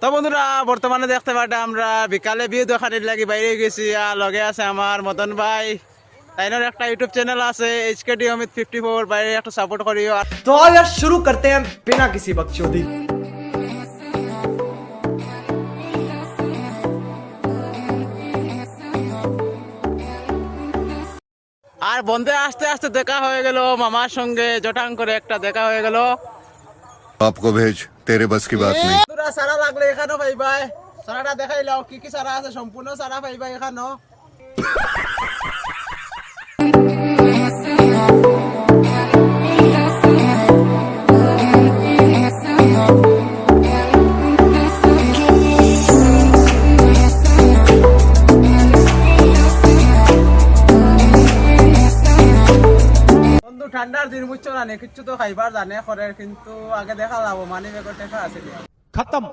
তো বন্ধুরা বর্তমানে দেখতে পাটা আমরা বিকালে ভিউ দেখানোর লাগি বাইরে গেছি আর লগে আছে আমার মদন ভাই তাইনোর একটা ইউটিউব চ্যানেল আছে এইচকেডি অমিত 54 বাইরে একটু সাপোর্ট করিও। तो आओ यार शुरू करते हैं बिना किसी बकचोदी। আর বন্ধে আস্তে আস্তে দেখা হয়ে গেল মামার সঙ্গে জটাং করে একটা দেখা হয়ে গেল। आपको भेज तेरे बस की बात नहीं। বন্ধুরা সারা লাগলে এখানে ভাই ভাই সারাটা দেখাইলাও কি কি সারা আছে সম্পূর্ণ সারা ভাই ভাই এখানে। ঠান্ডার দিন বুঝছো না কিচ্ছু তো খাইবার জানে করে কিন্তু আগে দেখা যাবো মানি ব্যাগের দেখা আছে खत्म।